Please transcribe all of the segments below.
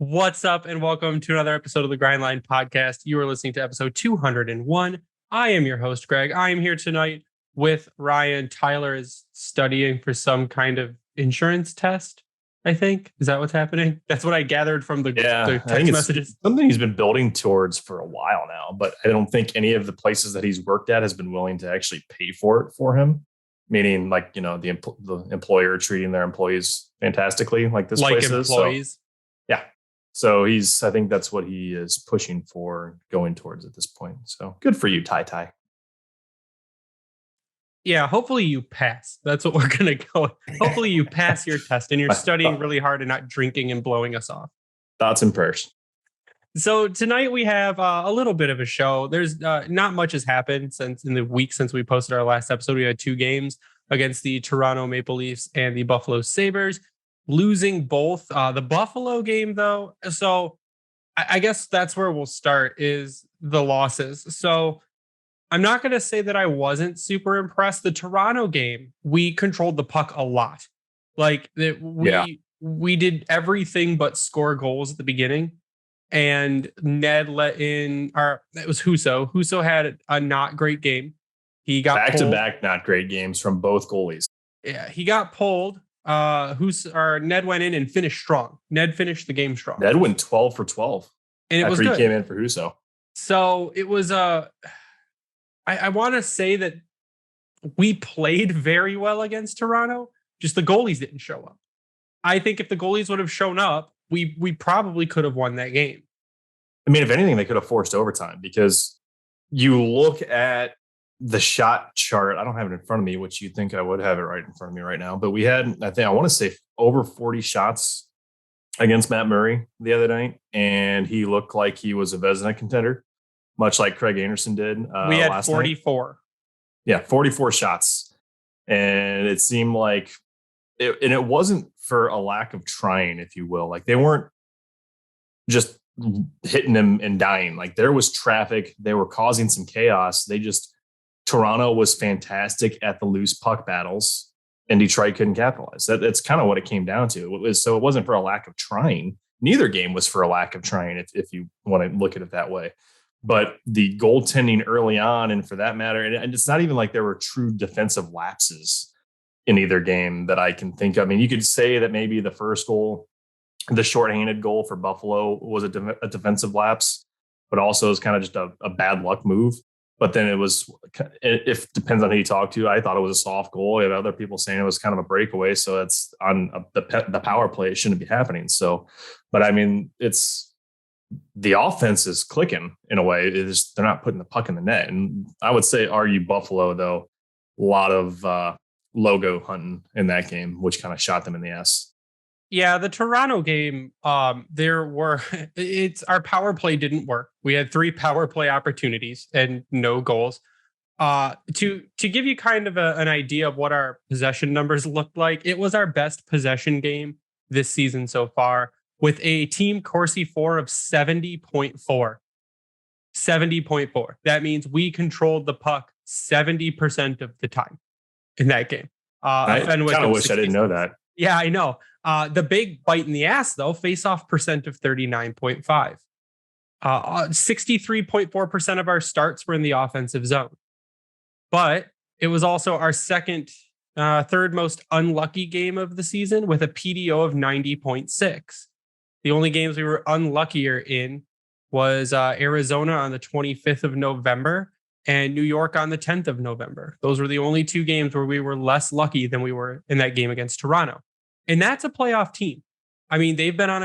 What's up, and welcome to another episode of the Grindline Podcast. You are listening to episode 201. I am your host, Greg. I am here tonight with Ryan. Tyler is studying for some kind of insurance test, I think. Is that what's happening? That's what I gathered from the text messages. Something he's been building towards for a while now, but I don't think any of the places that he's worked at has been willing to actually pay for it for him. Meaning, the employer treating their employees fantastically, like this place is. Employees. So I think that's what he is pushing for, going towards at this point. So good for you, Ty. Yeah, hopefully you pass. That's what we're going to go. Hopefully you pass your test and you're studying really hard and not drinking and blowing us off. Thoughts and prayers. So tonight we have a little bit of a show. There's not much has happened since we posted our last episode. We had 2 games against the Toronto Maple Leafs and the Buffalo Sabres. Losing both. The Buffalo game, though, so I guess that's where we'll start, is the losses. So I'm not going to say that I wasn't super impressed. The Toronto game, we controlled the puck a lot. We did everything but score goals at the beginning. And Ned let in, it was Husso. Husso had a not great game. He got back-to-back not great games from both goalies. Yeah, he got pulled. Ned went in and finished strong. Ned finished the game strong. Ned went 12 for 12. And it was good. After he came in for Husso. So it was I want to say that we played very well against Toronto. Just the goalies didn't show up. I think if the goalies would have shown up, we probably could have won that game. I mean, if anything, they could have forced overtime, because you look at the shot chart. I don't have it in front of me, which you think I would have it right in front of me right now. But we had, I want to say, over 40 shots against Matt Murray the other night. And he looked like he was a Vezina contender, much like Craig Anderson did. We had 44. Night. Yeah, 44 shots. And it seemed like, it wasn't for a lack of trying, if you will. Like, they weren't just hitting them and dying. Like, there was traffic. They were causing some chaos. Toronto was fantastic at the loose puck battles, and Detroit couldn't capitalize. That's kind of what it came down to. So it wasn't for a lack of trying. Neither game was for a lack of trying, if you want to look at it that way. But the goaltending early on, and for that matter, and it's not even like there were true defensive lapses in either game that I can think of. I mean, you could say that maybe the first goal, the shorthanded goal for Buffalo, was a defensive lapse, but also is kind of just a bad luck move. But then it depends on who you talk to. I thought it was a soft goal. You have other people saying it was kind of a breakaway. So it's on the power play. It shouldn't be happening. So, but I mean, the offense is clicking in a way. They're not putting the puck in the net. And I would say argue Buffalo, though, a lot of logo hunting in that game, which kind of shot them in the ass. Yeah, the Toronto game, our power play didn't work. We had 3 power play opportunities and no goals. To give you kind of an idea of what our possession numbers looked like, it was our best possession game this season so far, with a team Corsi 4 of 70.4. 70.4. That means we controlled the puck 70% of the time in that game. I kind of wish I didn't know that. Yeah, I know. The big bite in the ass, though, face-off percent of 39.5. 63.4% of our starts were in the offensive zone. But it was also our third most unlucky game of the season, with a PDO of 90.6. The only games we were unluckier in was Arizona on the 25th of November and New York on the 10th of November. Those were the only 2 games where we were less lucky than we were in that game against Toronto. And that's a playoff team. I mean, they've been on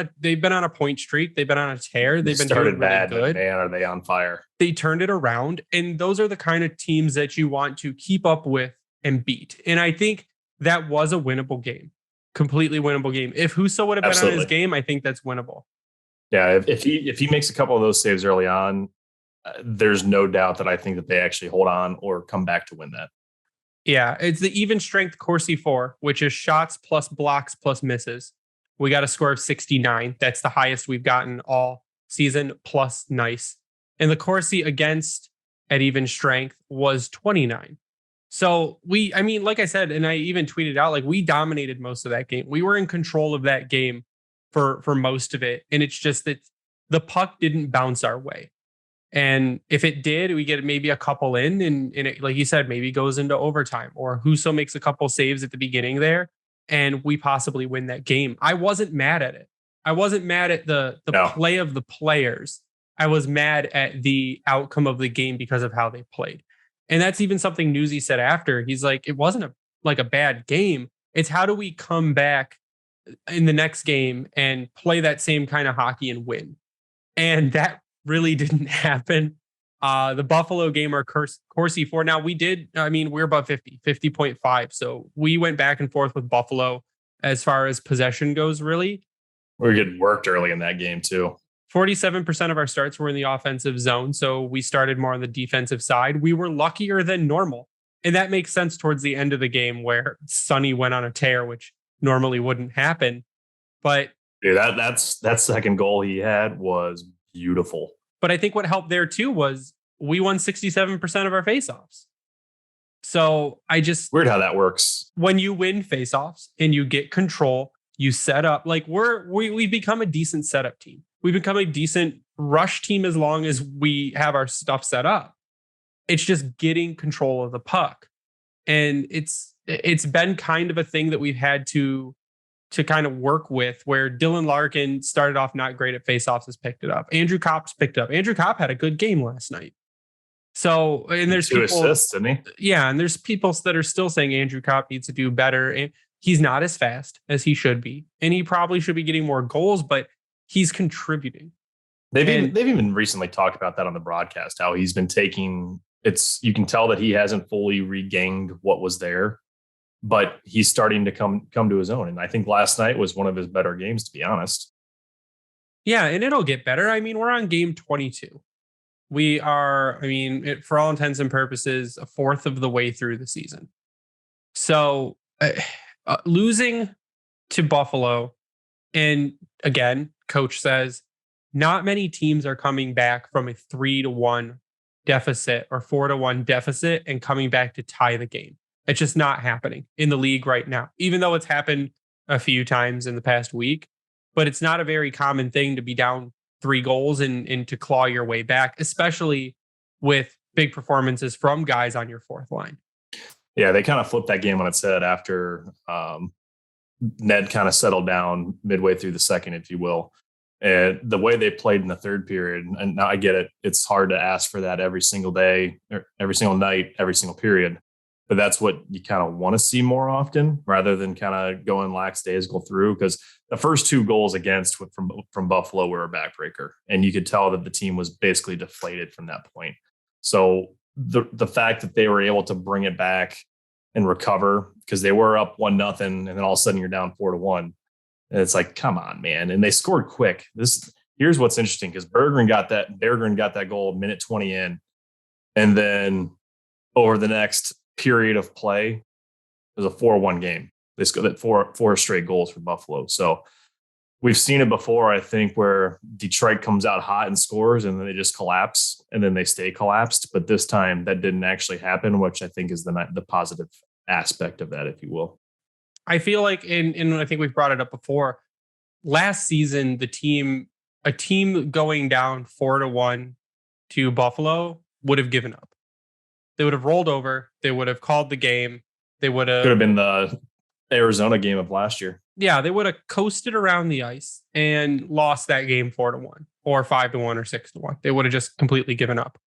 a point streak. They've been on a tear. They've been doing really good. Man, are they on fire? They turned it around. And those are the kind of teams that you want to keep up with and beat. And I think that was a winnable game. Completely winnable game. If Husso would have been on his game, I think that's winnable. Yeah, if he makes a couple of those saves early on, there's no doubt that I think that they actually hold on or come back to win that. Yeah, it's the even strength Corsi 4, which is shots plus blocks plus misses. We got a score of 69. That's the highest we've gotten all season, plus nice. And the Corsi against at even strength was 29. So like I said, and I even tweeted out, like, we dominated most of that game. We were in control of that game for most of it. And it's just that the puck didn't bounce our way. And if it did, we get maybe a couple in and it, like you said, maybe goes into overtime, or Husso makes a couple saves at the beginning there and we possibly win that game. I wasn't mad at it. I wasn't mad at the play of the players. I was mad at the outcome of the game because of how they played. And that's even something Newsy said after. He's like, it wasn't a bad game. It's how do we come back in the next game and play that same kind of hockey and win? And that really didn't happen. The Buffalo game, our Corsi 4. Now we're above 50.5. So we went back and forth with Buffalo as far as possession goes, really. We were getting worked early in that game too. 47% of our starts were in the offensive zone. So we started more on the defensive side. We were luckier than normal. And that makes sense towards the end of the game where Sonny went on a tear, which normally wouldn't happen. But dude, that second goal he had was beautiful. But I think what helped there too was we won 67% of our faceoffs. So weird how that works. When you win faceoffs and you get control, you set up, like we've become a decent setup team. We've become a decent rush team as long as we have our stuff set up. It's just getting control of the puck. And it's been kind of a thing that we've had to kind of work with, where Dylan Larkin started off not great at faceoffs, has picked it up. Andrew Kopp's picked it up. Andrew Kopp had a good game last night. So, and there's 2 people, assists, didn't he? Yeah, and there's people that are still saying Andrew Kopp needs to do better. And he's not as fast as he should be. And he probably should be getting more goals, but he's contributing. They've even recently talked about that on the broadcast, how he's been taking you can tell that he hasn't fully regained what was there, but he's starting to come to his own. And I think last night was one of his better games, to be honest. Yeah, and it'll get better. I mean, we're on game 22. We are, for all intents and purposes, a fourth of the way through the season. So losing to Buffalo, and again, coach says not many teams are coming back from a 3-1 deficit or 4-1 deficit and coming back to tie the game. It's just not happening in the league right now, even though it's happened a few times in the past week. But it's not a very common thing to be down 3 goals and to claw your way back, especially with big performances from guys on your fourth line. Yeah, they kind of flipped that game on its head after Ned kind of settled down midway through the second, if you will. And the way they played in the third period, and now I get it, it's hard to ask for that every single day, or every single night, every single period. But that's what you kind of want to see more often, rather than kind of going lackadaisical through. Because the first 2 goals against from Buffalo were a backbreaker, and you could tell that the team was basically deflated from that point. So the fact that they were able to bring it back and recover, because they were up 1-0, and then all of a sudden you're down 4-1. And it's like, come on, man. And they scored quick. Here's what's interesting, because Berggren got that goal minute 20 in. And then over the next period of play, it was a 4-1 game. They scored four straight goals for Buffalo. So we've seen it before, I think, where Detroit comes out hot and scores, and then they just collapse, and then they stay collapsed. But this time that didn't actually happen, which I think is the positive aspect of that, if you will. I feel like, and I think we've brought it up before, last season, a team going down 4-1 to Buffalo would have given up. They would have rolled over. They would have called the game. They would have... Could have been the Arizona game of last year. Yeah, they would have coasted around the ice and lost that game 4-1 or 5-1 or 6-1. They would have just completely given up.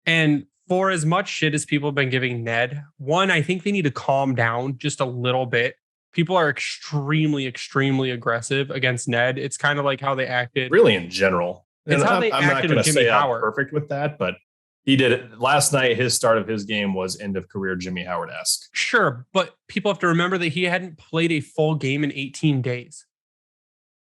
And for as much shit as people have been giving Ned, one, I think they need to calm down just a little bit. People are extremely, extremely aggressive against Ned. It's kind of like how they acted. Really, in general. It's how they acted with Jimmy Howard. I'm perfect with that, but he did it last night. His start of his game was end of career Jimmy Howard-esque. Sure, but people have to remember that he hadn't played a full game in 18 days.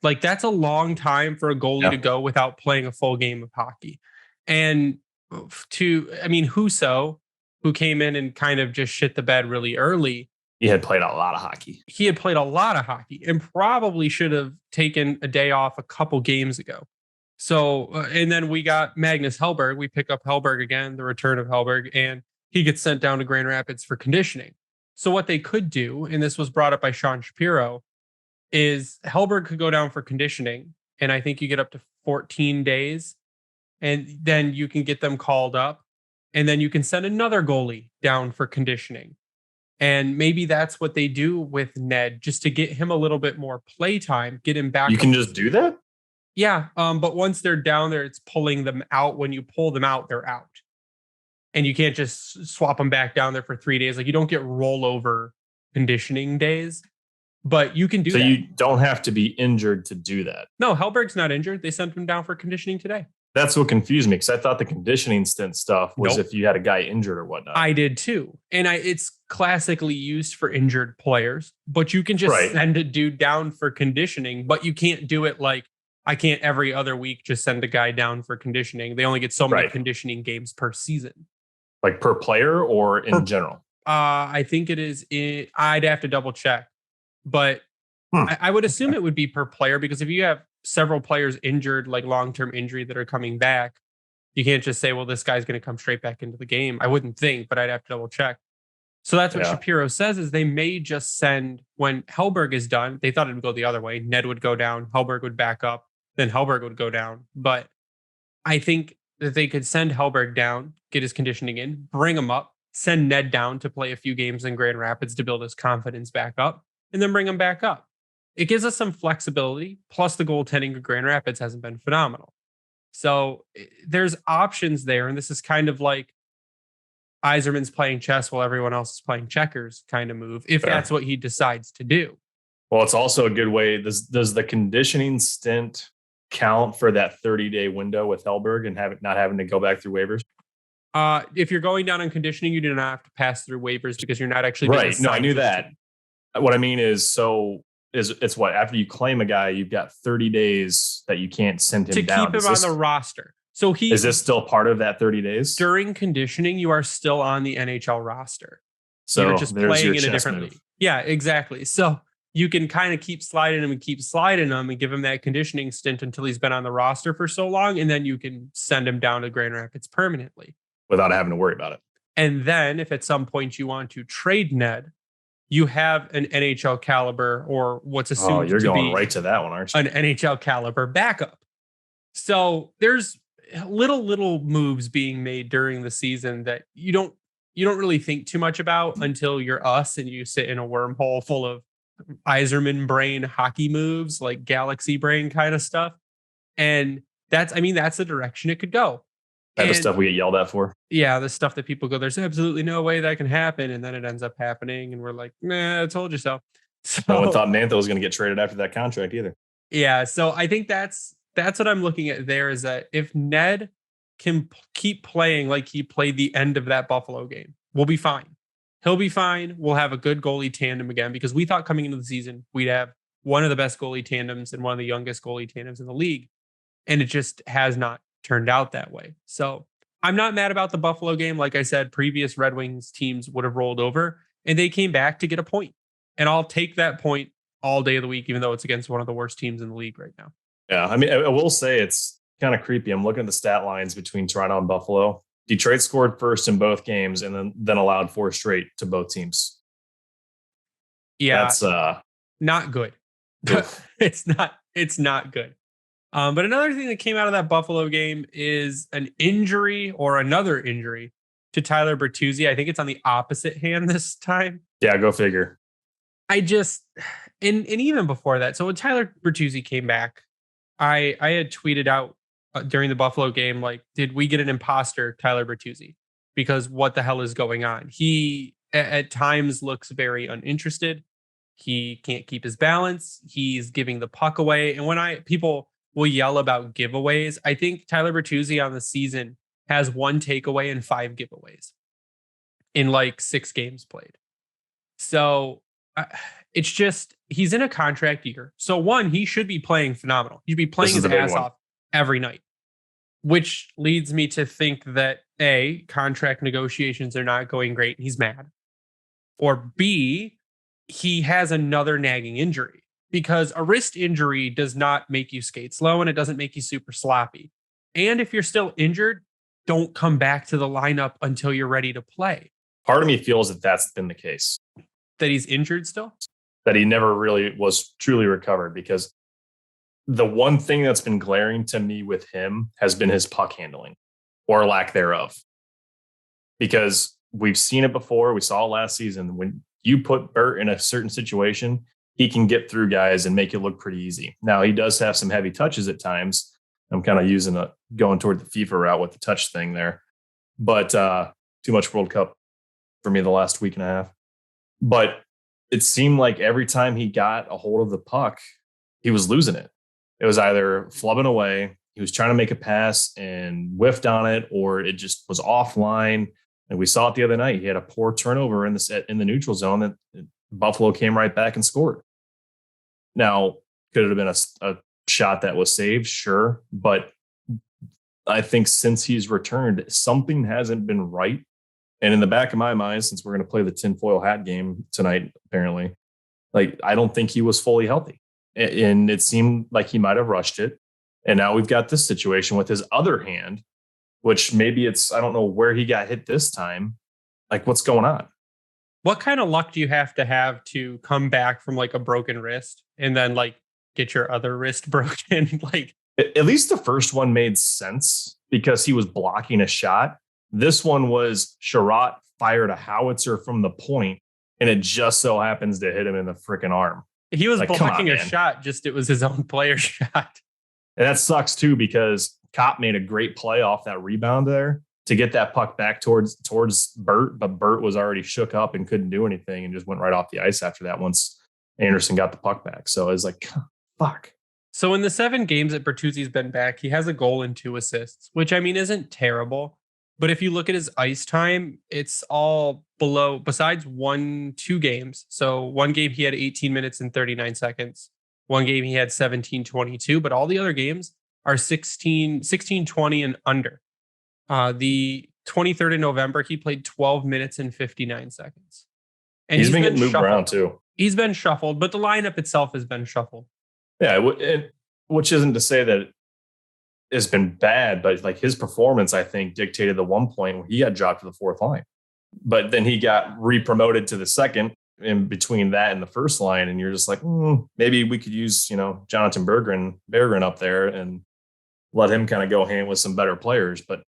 Like, that's a long time for a goalie to go without playing a full game of hockey. And Husso, who came in and kind of just shit the bed really early, he had played a lot of hockey. He had played a lot of hockey and probably should have taken a day off a couple games ago. So, and then we got Magnus Hellberg. We pick up Hellberg again, the return of Hellberg, and he gets sent down to Grand Rapids for conditioning. So what they could do, and this was brought up by Sean Shapiro, is Hellberg could go down for conditioning, and I think you get up to 14 days, and then you can get them called up, and then you can send another goalie down for conditioning. And maybe that's what they do with Ned, just to get him a little bit more play time, get him back. You can just do that? Yeah. But once they're down there, it's pulling them out. When you pull them out, they're out. And you can't just swap them back down there for 3 days. Like, you don't get rollover conditioning days, but you can do that. So you don't have to be injured to do that. No, Hellberg's not injured. They sent him down for conditioning today. That's what confused me, because I thought the conditioning stint stuff was if you had a guy injured or whatnot. I did too. And it's classically used for injured players, but you can just send a dude down for conditioning, but you can't do it like, I can't every other week just send a guy down for conditioning. They only get so many conditioning games per season. Like per player or in general? I think it is. I'd have to double check, but I would assume it would be per player, because if you have several players injured, like long-term injury, that are coming back, you can't just say, well, this guy's going to come straight back into the game. I wouldn't think, but I'd have to double check. So that's what Shapiro says, is they may just send, when Hellberg is done, they thought it would go the other way. Ned would go down, Hellberg would back up, then Hellberg would go down. But I think that they could send Hellberg down, get his conditioning in, bring him up, send Ned down to play a few games in Grand Rapids to build his confidence back up, and then bring him back up. It gives us some flexibility. Plus, the goaltending of Grand Rapids hasn't been phenomenal. So there's options there. And this is kind of like Yzerman's playing chess while everyone else is playing checkers kind of move, if that's what he decides to do. Well, it's also a good way. Does the conditioning stint count for that 30-day window with Hellberg and not having to go back through waivers? If you're going down on conditioning, you do not have to pass through waivers, because you're not actually right. No, I knew that. What I mean is, it's what, after you claim a guy, you've got 30 days that you can't send him to down. keep him on the roster. So is this still part of that 30 days? During conditioning, you are still on the NHL roster. So you're just playing in a different league. Yeah, exactly. So you can kind of keep sliding him and give him that conditioning stint until he's been on the roster for so long. And then you can send him down to Grand Rapids permanently without having to worry about it. And then if at some point you want to trade Ned, you have an NHL caliber, or what's assumed you're to going be right to that one, aren't you? An NHL caliber backup. So there's little moves being made during the season that you don't really think too much about until you're us and you sit in a wormhole full of Yzerman brain hockey moves, like galaxy brain kind of stuff. And that's the direction it could go. The stuff we get yelled at for. Yeah, the stuff that people go, there's absolutely no way that can happen. And then it ends up happening. And we're like, nah, I told you so. No one thought Mantha was going to get traded after that contract either. Yeah, so I think that's what I'm looking at there, is that if Ned can keep playing like he played the end of that Buffalo game, we'll be fine. He'll be fine. We'll have a good goalie tandem again, because we thought coming into the season, we'd have one of the best goalie tandems and one of the youngest goalie tandems in the league. And it just has not turned out that way. So I'm not mad about the Buffalo game. Like I said, previous Red Wings teams would have rolled over and they came back to get a point. And I'll take that point all day of the week, even though it's against one of the worst teams in the league right now. Yeah, I mean, I will say it's kind of creepy. I'm looking at the stat lines between Toronto and Buffalo. Detroit scored first in both games and then allowed 4 straight to both teams. Yeah, that's not good. It's not good. But another thing that came out of that Buffalo game is an injury, or another injury, to Tyler Bertuzzi. I think it's on the opposite hand this time. Yeah, go figure. I just, and even before that, so when Tyler Bertuzzi came back, I had tweeted out during the Buffalo game, like, did we get an imposter Tyler Bertuzzi? Because what the hell is going on? He at times looks very uninterested. He can't keep his balance. He's giving the puck away. And when people will yell about giveaways, I think Tyler Bertuzzi on the season has 1 takeaway and 5 giveaways in like 6 games played. So it's just, he's in a contract year. So one, he should be playing phenomenal. He should be playing his ass off every night, which leads me to think that A, contract negotiations are not going great and he's mad. Or B, he has another nagging injury, because a wrist injury does not make you skate slow and it doesn't make you super sloppy. And if you're still injured, don't come back to the lineup until you're ready to play. Part of me feels that that's been the case. That he's injured still? that he never really was truly recovered, because the one thing that's been glaring to me with him has been his puck handling or lack thereof. Because we've seen it before. We saw it last season. When you put Bert in a certain situation, he can get through guys and make it look pretty easy. Now, he does have some heavy touches at times. I'm kind of going toward the FIFA route with the touch thing there. But too much World Cup for me the last week and a half. But it seemed like every time he got a hold of the puck, he was losing it. It was either flubbing away, he was trying to make a pass and whiffed on it, or it just was offline. And we saw it the other night. He had a poor turnover in the neutral zone that Buffalo came right back and scored. Now, could it have been a shot that was saved? Sure. But I think since he's returned, something hasn't been right. And in the back of my mind, since we're going to play the tinfoil hat game tonight, apparently, like, I don't think he was fully healthy. And it seemed like he might have rushed it. And now we've got this situation with his other hand, which maybe I don't know where he got hit this time. Like, what's going on? What kind of luck do you have to come back from like a broken wrist and then like get your other wrist broken? Like, at least the first one made sense because he was blocking a shot. This one was Sherratt fired a howitzer from the point, and it just so happens to hit him in the freaking arm. He was like, blocking a shot, just it was his own player shot. And that sucks too, because Kopp made a great play off that rebound there to get that puck back towards Bert, but Bert was already shook up and couldn't do anything and just went right off the ice after that once Anderson got the puck back. So it was like, fuck. So in the 7 games that Bertuzzi's been back, he has a goal and 2 assists, which I mean isn't terrible. But if you look at his ice time, it's all below, besides 2 games. So one game he had 18 minutes and 39 seconds. One game he had 17:22, but all the other games are 16:20 and under. The 23rd of November, he played 12 minutes and 59 seconds. And he's been getting moved around too. He's been shuffled, but the lineup itself has been shuffled. Yeah, which isn't to say that it's been bad, but like his performance, I think, dictated the one point where he got dropped to the 4th line. But then he got re-promoted to the 2nd in between that and the 1st line. And you're just like, maybe we could use, Jonathan Berggren up there and let him kind of go hand with some better players. But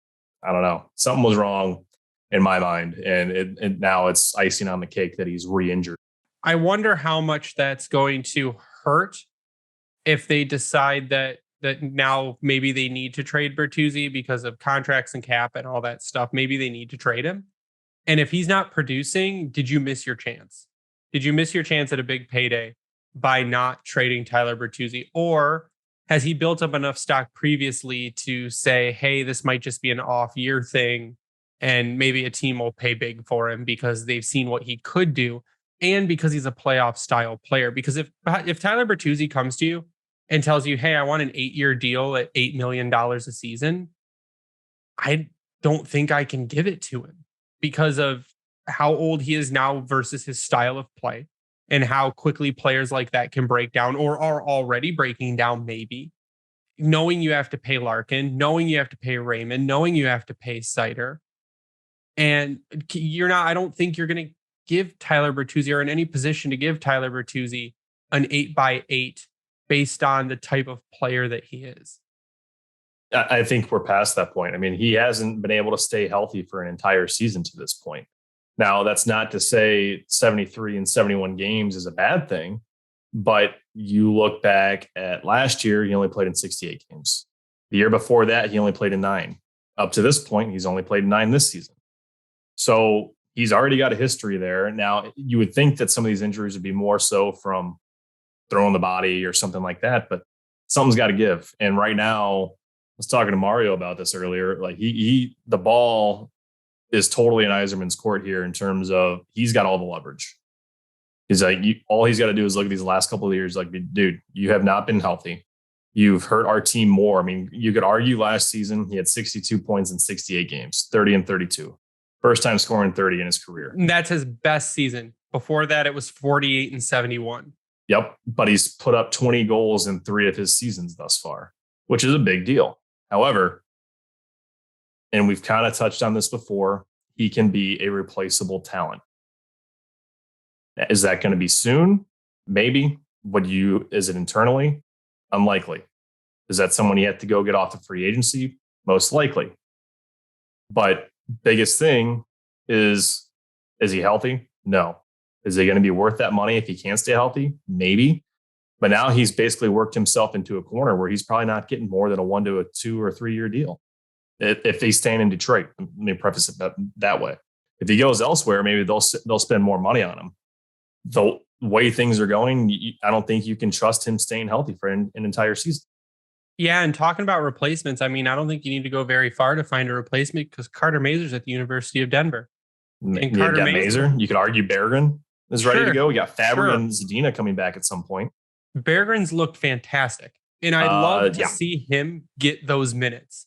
I don't know. Something was wrong in my mind. And now it's icing on the cake that he's re-injured. I wonder how much that's going to hurt if they decide that now maybe they need to trade Bertuzzi because of contracts and cap and all that stuff. Maybe they need to trade him. And if he's not producing, did you miss your chance? Did you miss your chance at a big payday by not trading Tyler Bertuzzi? Or has he built up enough stock previously to say, hey, this might just be an off year thing and maybe a team will pay big for him because they've seen what he could do and because he's a playoff style player? Because if Tyler Bertuzzi comes to you and tells you, hey, I want an 8-year deal at $8 million a season, I don't think I can give it to him because of how old he is now versus his style of play and how quickly players like that can break down or are already breaking down, maybe. Knowing you have to pay Larkin, knowing you have to pay Raymond, knowing you have to pay Sider. And I don't think you're going to give Tyler Bertuzzi or in any position to give Tyler Bertuzzi an 8x8 based on the type of player that he is. I think we're past that point. I mean, he hasn't been able to stay healthy for an entire season to this point. Now, that's not to say 73 and 71 games is a bad thing, but you look back at last year, he only played in 68 games. The year before that, he only played in 9. Up to this point, he's only played in 9 this season. So he's already got a history there. Now, you would think that some of these injuries would be more so from throwing the body or something like that, but something's got to give. And right now, I was talking to Mario about this earlier. Like the ball is totally in Yzerman's court here in terms of he's got all the leverage. He's like, all he's got to do is look at these last couple of years. Like, dude, you have not been healthy. You've hurt our team more. I mean, you could argue last season he had 62 points in 68 games, 30 and 32. First time scoring 30 in his career. And that's his best season. Before that, it was 48 and 71. Yep. But he's put up 20 goals in 3 of his seasons thus far, which is a big deal. However, and we've kind of touched on this before, he can be a replaceable talent. Is that going to be soon? Maybe. Is it internally? Unlikely. Is that someone you have to go get off the free agency? Most likely. But biggest thing is he healthy? No. Is he going to be worth that money if he can't stay healthy? Maybe. But now he's basically worked himself into a corner where he's probably not getting more than a 1 to a 2 or 3 year deal. If he's staying in Detroit, let me preface it that way. If he goes elsewhere, maybe they'll spend more money on him. The way things are going, I don't think you can trust him staying healthy for an entire season. Yeah, and talking about replacements, I mean, I don't think you need to go very far to find a replacement because Carter Mazur's at the University of Denver. And you got Mazur. You could argue Berggren is ready to go. We got Fabbri and Zadina coming back at some point. Berggren's looked fantastic. And I'd love to see him get those minutes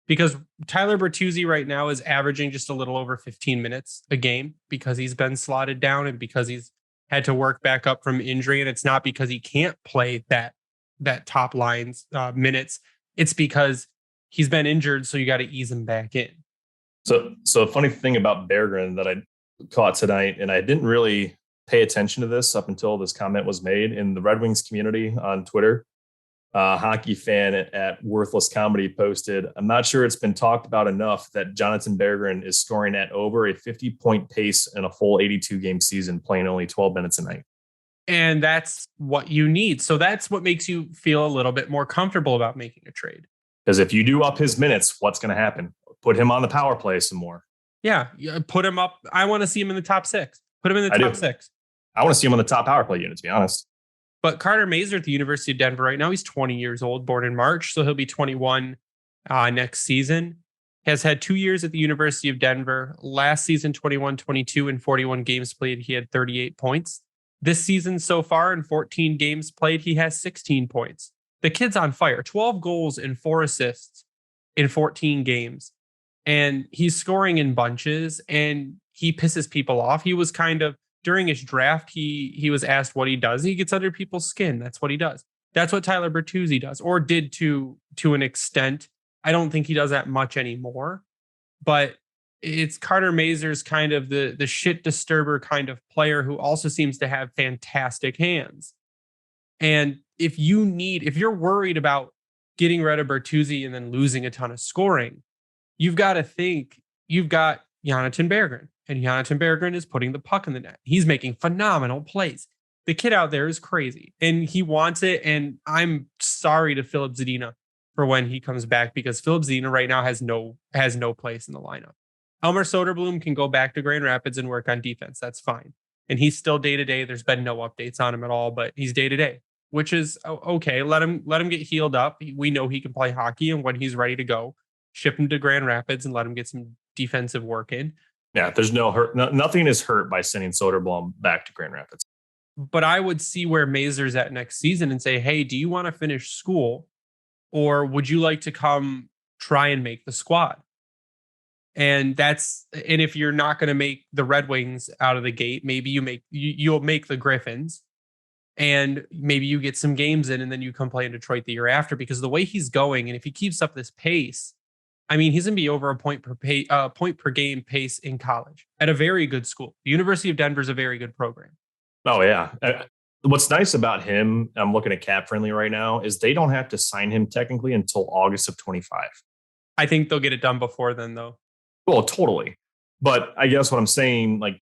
because Tyler Bertuzzi right now is averaging just a little over 15 minutes a game because he's been slotted down and because he's had to work back up from injury. And it's not because he can't play that top lines minutes. It's because he's been injured. So you got to ease him back in. So a funny thing about Berggren that I caught tonight, and I didn't really pay attention to this up until this comment was made in the Red Wings community on Twitter. A hockey fan at Worthless Comedy posted, I'm not sure it's been talked about enough that Jonathan Berggren is scoring at over a 50-point pace in a full 82-game season, playing only 12 minutes a night. And that's what you need. So that's what makes you feel a little bit more comfortable about making a trade. Because if you do up his minutes, what's going to happen? Put him on the power play some more. Yeah, put him up. I want to see him in the top 6. Put him in the top 6. I want to see him on the top power play unit, to be honest. But Carter Mazur at the University of Denver right now, he's 20 years old, born in March, so he'll be 21 next season. Has had 2 years at the University of Denver. Last season, 21-22 in 41 games played, he had 38 points. This season so far, in 14 games played, he has 16 points. The kid's on fire. 12 goals and 4 assists in 14 games. And he's scoring in bunches, and he pisses people off. He was kind of, during his draft, he was asked what he does. He gets under people's skin. That's what he does. That's what Tyler Bertuzzi does, or did to an extent. I don't think he does that much anymore. But it's Carter Mazur's kind of the shit disturber kind of player who also seems to have fantastic hands. And if you're worried about getting rid of Bertuzzi and then losing a ton of scoring, you've got to think you've got Jonathan Berggren. And Jonathan Berggren is putting the puck in the net. He's making phenomenal plays. The kid out there is crazy and he wants it. And I'm sorry to Filip Zadina for when he comes back because Filip Zadina right now has no place in the lineup. Elmer Soderblom can go back to Grand Rapids and work on defense. That's fine. And he's still day-to-day. There's been no updates on him at all, but he's day-to-day, which is okay. Let him get healed up. We know he can play hockey, and when he's ready to go, ship him to Grand Rapids and let him get some defensive work in. Yeah, there's no hurt. Nothing is hurt by sending Soderblom back to Grand Rapids. But I would see where Mazur's at next season and say, hey, do you want to finish school or would you like to come try and make the squad? And if you're not going to make the Red Wings out of the gate, maybe you'll make the Griffins and maybe you get some games in and then you come play in Detroit the year after, because the way he's going, and if he keeps up this pace, I mean, he's going to be over a point per game pace in college at a very good school. The University of Denver is a very good program. Oh, yeah. What's nice about him, I'm looking at Cap Friendly right now, is they don't have to sign him technically until August of 25. I think they'll get it done before then, though. Well, totally. But I guess what I'm saying, like,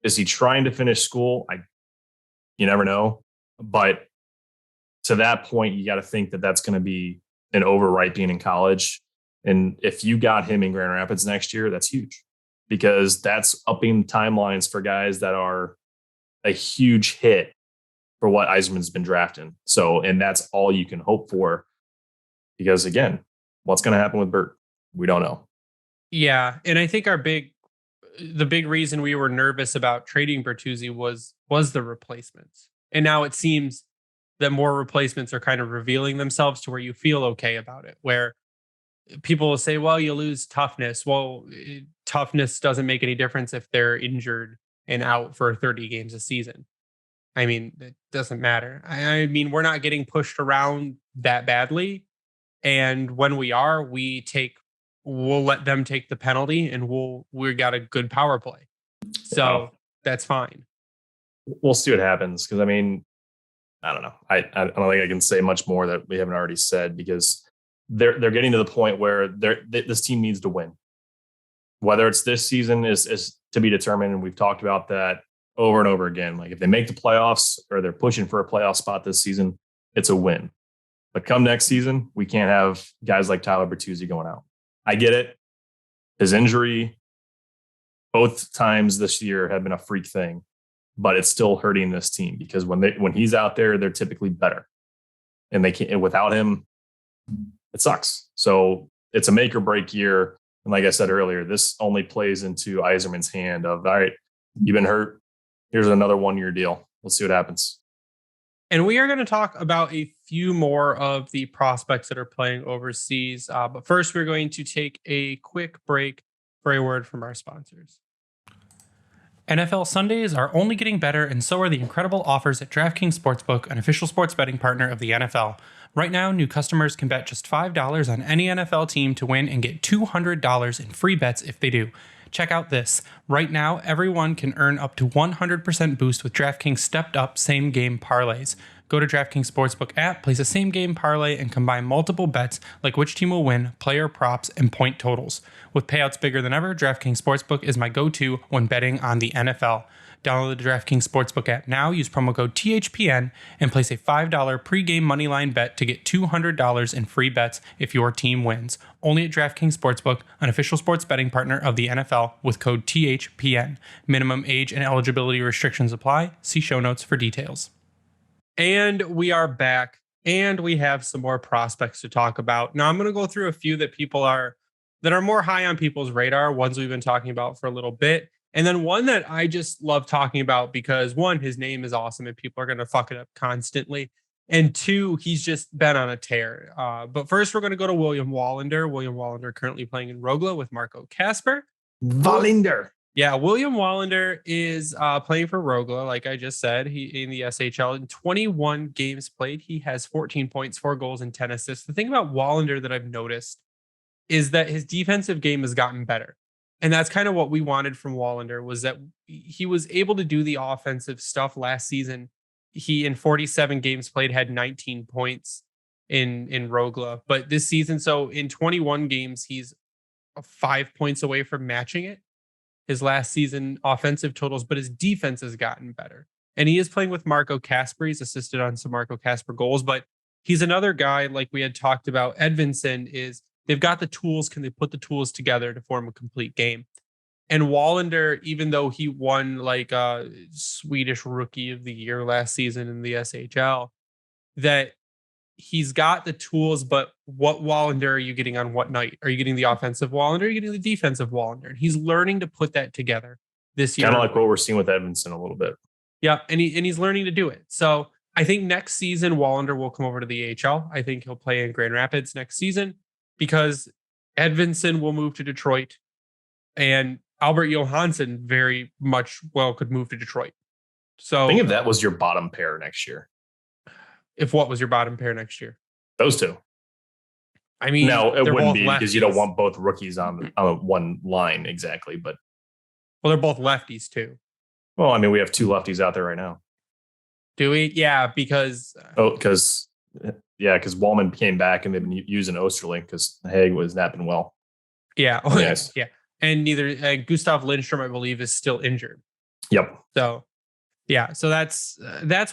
is he trying to finish school? You never know. But to that point, you got to think that that's going to be an overripe being in college. And if you got him in Grand Rapids next year, that's huge because that's upping timelines for guys that are a huge hit for what Yzerman's been drafting. So, and that's all you can hope for because again, what's going to happen with Bert? We don't know. Yeah. And I think the big reason we were nervous about trading Bertuzzi was the replacements. And now it seems that more replacements are kind of revealing themselves to where you feel okay about it, where people will say, well, you lose toughness. Well, toughness doesn't make any difference if they're injured and out for 30 games a season. I mean, it doesn't matter. I mean, we're not getting pushed around that badly. And when we are, we'll let them take the penalty and we got a good power play. So that's fine. We'll see what happens. Cause I mean, I don't know. I don't think I can say much more that we haven't already said, because they're getting to the point where this team needs to win. Whether it's this season is to be determined, and we've talked about that over and over again. Like, if they make the playoffs or they're pushing for a playoff spot this season, it's a win. But come next season, we can't have guys like Tyler Bertuzzi going out. I get it. His injury both times this year have been a freak thing, but it's still hurting this team, because when he's out there, they're typically better, and they can't. Without him, it sucks. So it's a make or break year. And like I said earlier, this only plays into Yzerman's hand of, all right, you've been hurt. Here's another 1-year deal. Let's see what happens. And we are going to talk about a few more of the prospects that are playing overseas. But first, we're going to take a quick break for a word from our sponsors. NFL Sundays are only getting better, and so are the incredible offers at DraftKings Sportsbook, an official sports betting partner of the NFL. Right now, new customers can bet just $5 on any NFL team to win and get $200 in free bets if they do. Check out this. Right now, everyone can earn up to 100% boost with DraftKings stepped up same game parlays. Go to DraftKings Sportsbook app, place a same game parlay, and combine multiple bets like which team will win, player props, and point totals. With payouts bigger than ever, DraftKings Sportsbook is my go-to when betting on the NFL. Download the DraftKings Sportsbook app now, use promo code THPN, and place a $5 pregame moneyline bet to get $200 in free bets if your team wins. Only at DraftKings Sportsbook, an official sports betting partner of the NFL, with code THPN. Minimum age and eligibility restrictions apply. See show notes for details. And we are back, and we have some more prospects to talk about. Now, I'm going to go through a few that are more high on people's radar, ones we've been talking about for a little bit. And then one that I just love talking about because, one, his name is awesome and people are going to fuck it up constantly. And two, he's just been on a tear. But first, we're going to go to William Wallinder. William Wallinder currently playing in Rogla with Marco Kasper. Wallinder. Yeah, William Wallinder is playing for Rogla, like I just said. He in the SHL. In 21 games played, he has 14 points, 4 goals, and 10 assists. The thing about Wallinder that I've noticed is that his defensive game has gotten better. And that's kind of what we wanted from Wallinder, was that he was able to do the offensive stuff last season. He, in 47 games played, had 19 points in Rogla. But this season, so in 21 games, he's 5 points away from matching it, his last season offensive totals, but his defense has gotten better. And he is playing with Marco Kasper. He's assisted on some Marco Kasper goals, but he's another guy, like we had talked about. Edvinsson is, they've got the tools. Can they put the tools together to form a complete game? And Wallinder, even though he won like a Swedish Rookie of the Year last season in the SHL, that he's got the tools, but what Wallinder are you getting on what night? Are you getting the offensive Wallinder? Are you getting the defensive Wallinder? And he's learning to put that together this year. Kind of like what we're seeing with Edvinsson a little bit. Yeah, and he's learning to do it. So I think next season, Wallinder will come over to the AHL. I think he'll play in Grand Rapids next season, because Edvinsson will move to Detroit, and Albert Johansson very much well could move to Detroit. So think if that was your bottom pair next year. If what was your bottom pair next year? Those two. I mean, no, it wouldn't be, lefties, because you don't want both rookies on one line exactly. But well, they're both lefties too. Well, I mean, we have 2 lefties out there right now. Do we? Yeah, because because Wallman came back and they've been using Osterling because Haig was napping well. Yeah, yes. Yeah, and neither Gustav Lindstrom, I believe, is still injured. Yep. So. Yeah, so that's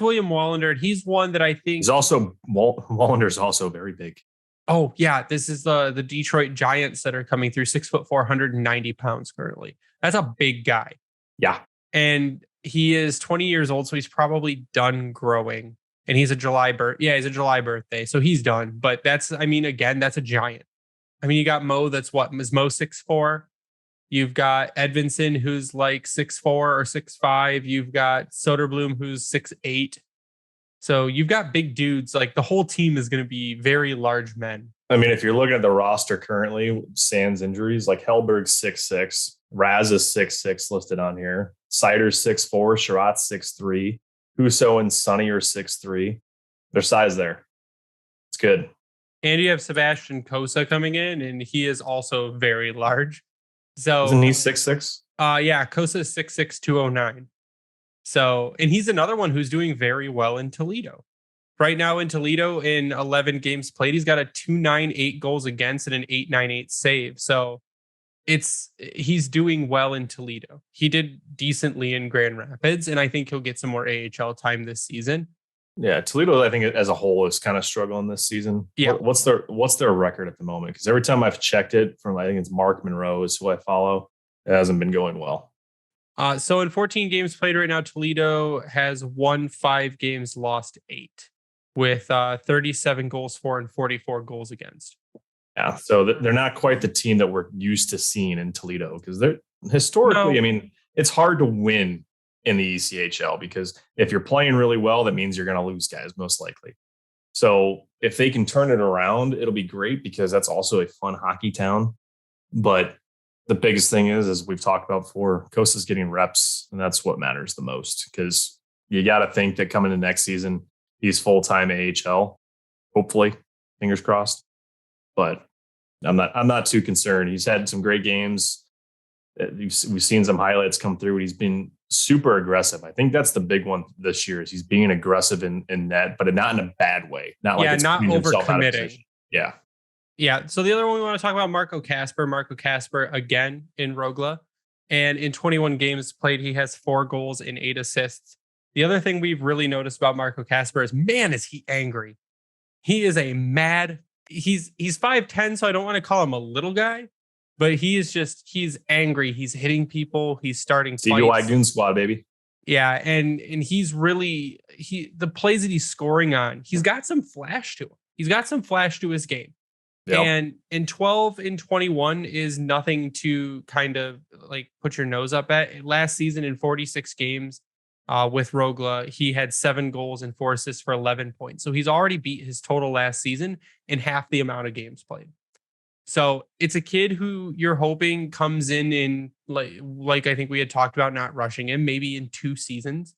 William Wallinder. And he's one that I think he's also Wallinder's also very big. Oh yeah, this is the Detroit Giants that are coming through. 6'4", 190 pounds currently. That's a big guy. Yeah, and he is 20 years old, so he's probably done growing. And he's a July birthday, so he's done. But that's a giant. I mean, you got Mo. That's what is Mo 6'4". You've got Edvinsson, who's like 6'4" or 6'5". You've got Soderblom, who's 6'8". So you've got big dudes. Like, the whole team is going to be very large men. I mean, if you're looking at the roster currently, sans injuries, like Hellberg's 6'6", Raz is 6'6" listed on here. Sider's 6'4", Sherratt's 6'3", Husso and Sonny are 6'3". Their size there. It's good. And you have Sebastian Kosa coming in, and he is also very large. So isn't he 6'6"? Yeah, Kosa is 6'6", 209. So, and he's another one who's doing very well in Toledo. Right now in Toledo, in 11 games played, he's got a 2.98 goals against and an 8.98 save. So he's doing well in Toledo. He did decently in Grand Rapids, and I think he'll get some more AHL time this season. Yeah, Toledo, I think as a whole is kind of struggling this season. Yeah. What's their record at the moment? Because every time I've checked it from, I think it's Mark Monroe is who I follow, it hasn't been going well. So in 14 games played right now, Toledo has won 5 games, lost 8, with 37 goals for and 44 goals against. Yeah, so they're not quite the team that we're used to seeing in Toledo, because they're historically, No. I mean, it's hard to win in the ECHL because if you're playing really well, that means you're going to lose guys most likely. So if they can turn it around, it'll be great because that's also a fun hockey town. But the biggest thing is, as we've talked about before, Costa's getting reps, and that's what matters the most, because you got to think that coming to next season, he's full-time AHL, hopefully, fingers crossed. But I'm not too concerned. He's had some great games. We've seen some highlights come through. He's been super aggressive. I think that's the big one this year is he's being aggressive in net, but not in a bad way. Not like it's not overcommitting. Yeah. Yeah. So the other one we want to talk about, Marco Kasper. Marco Kasper again in Rogla. And in 21 games played, he has 4 goals and 8 assists. The other thing we've really noticed about Marco Kasper is, man, is he angry. He is a mad. He's 5'10", so I don't want to call him a little guy, but he's angry. He's hitting people. He's starting fights. CBY Goon Squad, baby. Yeah, and he's really the plays that he's scoring on, he's got some flash to him. He's got some flash to his game. Yep. And in 12 and 21 is nothing to kind of like put your nose up at. Last season in 46 games with Rogla, he had 7 goals and 4 assists for 11 points. So he's already beat his total last season in half the amount of games played. So it's a kid who you're hoping comes in like I think we had talked about, not rushing him, maybe in 2 seasons.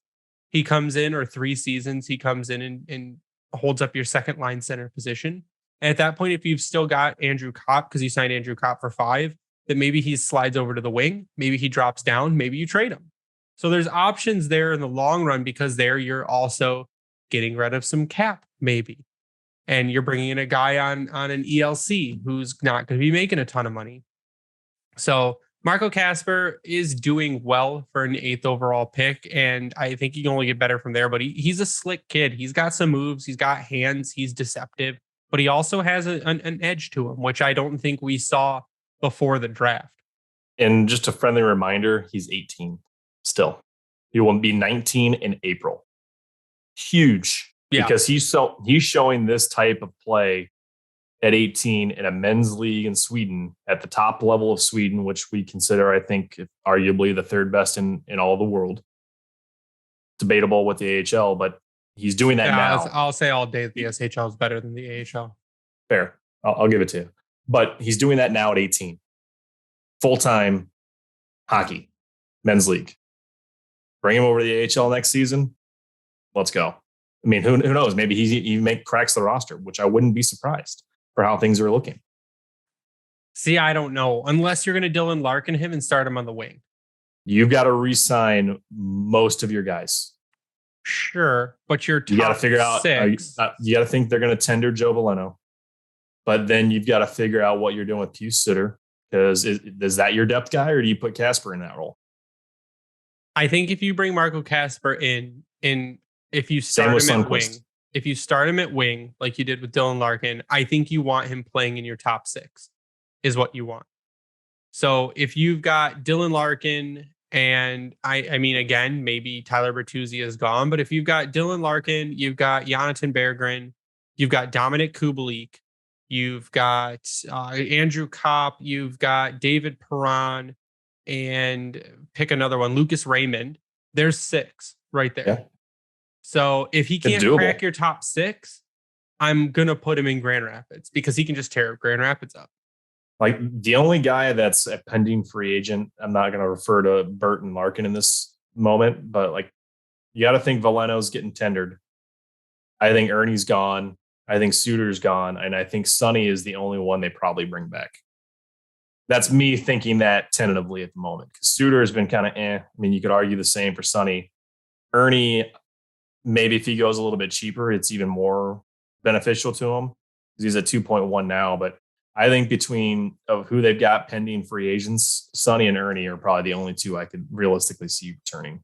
He comes in, or 3 seasons, he comes in and holds up your second line center position. And at that point, if you've still got Andrew Kopp, because you signed Andrew Kopp for 5, that maybe he slides over to the wing, maybe he drops down, maybe you trade him. So there's options there in the long run, because there you're also getting rid of some cap, maybe. And you're bringing in a guy on an ELC who's not going to be making a ton of money. So Marco Kasper is doing well for an 8th overall pick, and I think he can only get better from there. But he's a slick kid. He's got some moves. He's got hands. He's deceptive. But he also has an edge to him, which I don't think we saw before the draft. And just a friendly reminder, he's 18 still. He will be 19 in April. Huge. Yeah. Because he's showing this type of play at 18 in a men's league in Sweden at the top level of Sweden, which we consider, I think, arguably the 3rd best in all the world. Debatable with the AHL, but he's doing that now. I'll say all day that the SHL is better than the AHL. Fair. I'll give it to you. But he's doing that now at 18. Full-time hockey, men's league. Bring him over to the AHL next season. Let's go. I mean, who knows? Maybe he cracks the roster, which I wouldn't be surprised for how things are looking. See, I don't know. Unless you're going to Dylan Larkin him and start him on the wing. You've got to re-sign most of your guys. Sure, but you got to figure out. You got to think they're going to tender Joe Valeno, but then you've got to figure out what you're doing with Pius Sutter, because is that your depth guy, or do you put Kasper in that role? I think if you bring Marco Kasper in if you start him at wing, if you start him at wing like you did with Dylan Larkin, I think you want him playing in your top 6 is what you want. So if you've got Dylan Larkin, and I mean, again, maybe Tyler Bertuzzi is gone, but if you've got Dylan Larkin, you've got Jonathan Berggren, you've got Dominic Kubalik, you've got Andrew Kopp, you've got David Perron, and pick another one, Lucas Raymond. There's 6 right there. Yeah. So if he can't crack your top 6, I'm going to put him in Grand Rapids, because he can just tear Grand Rapids up. Like, the only guy that's a pending free agent, I'm not going to refer to Bert and Larkin in this moment, but like, you got to think Valeno's getting tendered. I think Ernie's gone. I think Sutter's gone. And I think Sonny is the only one they probably bring back. That's me thinking that tentatively at the moment, because Sutter has been kind of I mean, you could argue the same for Sonny. Ernie, maybe if he goes a little bit cheaper, it's even more beneficial to him because he's at 2.1 now. But I think between who they've got pending free agents, Sonny and Ernie are probably the only two I could realistically see returning.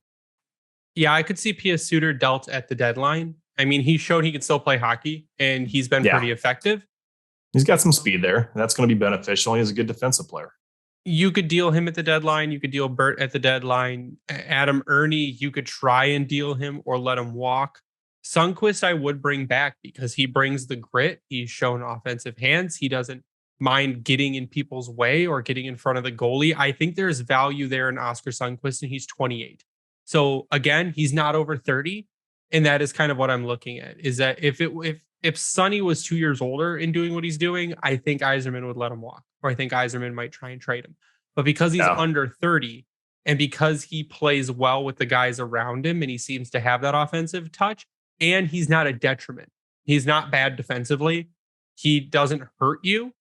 Yeah, I could see P.S. Suter dealt at the deadline. I mean, he showed he could still play hockey, and he's been pretty effective. He's got some speed there. That's going to be beneficial. He's a good defensive player. You could deal him at the deadline. You could deal Bert at the deadline. Adam Ernie, you could try and deal him or let him walk. Sundqvist, I would bring back because he brings the grit. He's shown offensive hands. He doesn't mind getting in people's way or getting in front of the goalie. I think there's value there in Oscar Sundqvist, and he's 28. So again, he's not over 30. And that is kind of what I'm looking at, is that if Sonny was 2 years older and doing what he's doing, I think Yzerman would let him walk, or I think Yzerman might try and trade him. But because he's under 30 and because he plays well with the guys around him and he seems to have that offensive touch and he's not a detriment, he's not bad defensively, he doesn't hurt you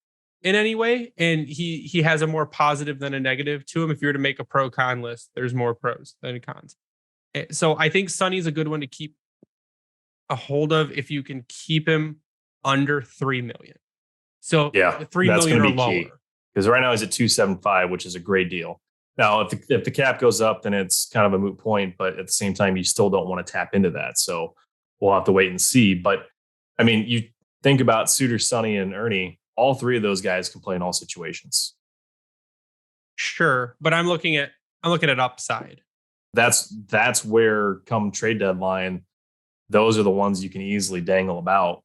in any way, and he has a more positive than a negative to him. If you were to make a pro-con list, there's more pros than cons. So I think Sonny's a good one to keep a hold of if you can keep him under 3 million. So yeah, 3 million or lower. Because right now he's at 275, which is a great deal. Now, if the cap goes up, then it's kind of a moot point. But at the same time, you still don't want to tap into that. So we'll have to wait and see. But I mean, you think about Suter, Sonny, and Ernie. All three of those guys can play in all situations. Sure, but I'm looking at upside. That's where come trade deadline, those are the ones you can easily dangle about